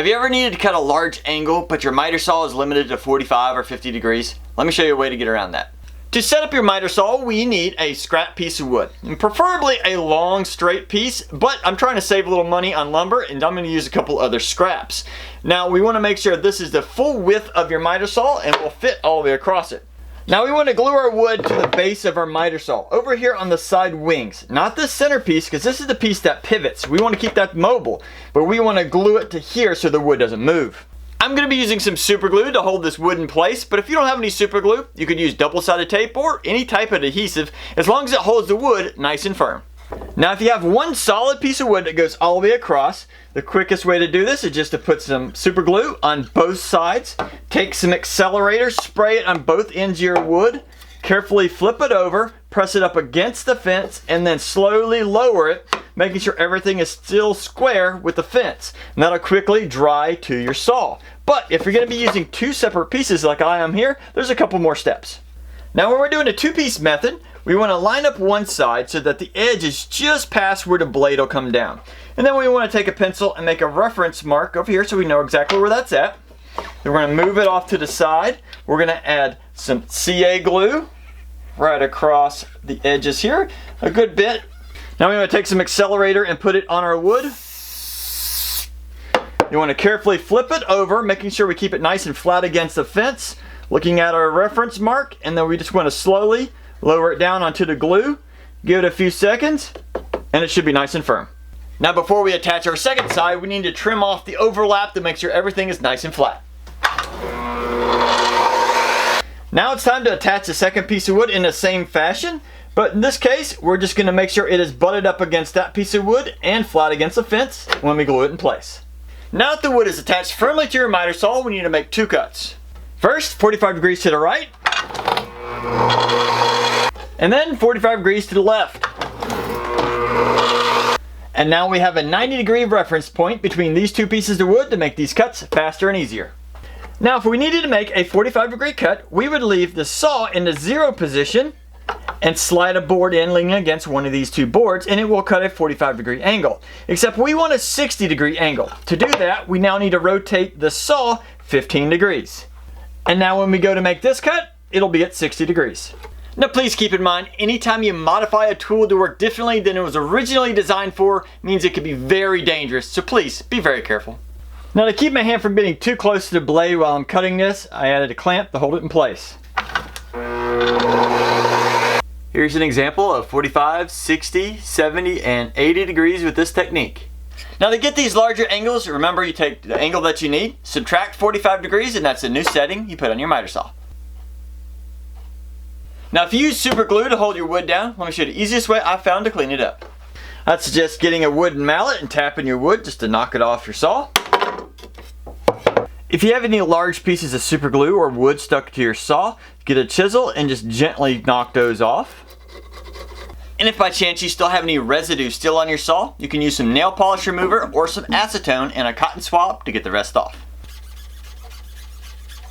Have you ever needed to cut a large angle, but your miter saw is limited to 45 or 50 degrees? Let me show you a way to get around that. To set up your miter saw, we need a scrap piece of wood, and preferably a long straight piece, but I'm trying to save a little money on lumber, and I'm going to use a couple other scraps. Now we want to make sure this is the full width of your miter saw and will fit all the way across it. Now we want to glue our wood to the base of our miter saw, over here on the side wings. Not the center piece, because this is the piece that pivots. We want to keep that mobile, but we want to glue it to here so the wood doesn't move. I'm going to be using some super glue to hold this wood in place, but if you don't have any super glue, you could use double-sided tape or any type of adhesive, as long as it holds the wood nice and firm. Now if you have one solid piece of wood that goes all the way across, the quickest way to do this is just to put some super glue on both sides, take some Accelerator, spray it on both ends of your wood, carefully flip it over, press it up against the fence, and then slowly lower it, making sure everything is still square with the fence. And that'll quickly dry to your saw. But if you're going to be using two separate pieces like I am here, there's a couple more steps. Now when we're doing a two-piece method, we want to line up one side so that the edge is just past where the blade will come down. And then we want to take a pencil and make a reference mark over here so we know exactly where that's at. Then we're going to move it off to the side. We're going to add some CA glue right across the edges here, a good bit. Now we want to take some Accelerator and put it on our wood. You want to carefully flip it over, making sure we keep it nice and flat against the fence, looking at our reference mark, and then we just want to slowly lower it down onto the glue, give it a few seconds, and it should be nice and firm. Now before we attach our second side, we need to trim off the overlap to make sure everything is nice and flat. Now it's time to attach the second piece of wood in the same fashion, but in this case, we're just going to make sure it is butted up against that piece of wood and flat against the fence when we glue it in place. Now that the wood is attached firmly to your miter saw, we need to make two cuts. First, 45 degrees to the right, and then 45 degrees to the left. And now we have a 90-degree reference point between these two pieces of wood to make these cuts faster and easier. Now if we needed to make a 45-degree cut, we would leave the saw in the 0 position and slide a board in leaning against one of these two boards, and it will cut a 45-degree angle. Except we want a 60-degree angle. To do that, we now need to rotate the saw 15 degrees. And now when we go to make this cut, it'll be at 60 degrees. Now please keep in mind, anytime you modify a tool to work differently than it was originally designed for, means it can be very dangerous, so please be very careful. Now to keep my hand from getting too close to the blade while I'm cutting this, I added a clamp to hold it in place. Here's an example of 45, 60, 70, and 80 degrees with this technique. Now to get these larger angles, remember you take the angle that you need, subtract 45 degrees, and that's a new setting you put on your miter saw. Now if you use super glue to hold your wood down, let me show you the easiest way I found to clean it up. I'd suggest getting a wooden mallet and tapping your wood just to knock it off your saw. If you have any large pieces of super glue or wood stuck to your saw, get a chisel and just gently knock those off. And if by chance you still have any residue still on your saw, you can use some nail polish remover or some acetone and a cotton swab to get the rest off.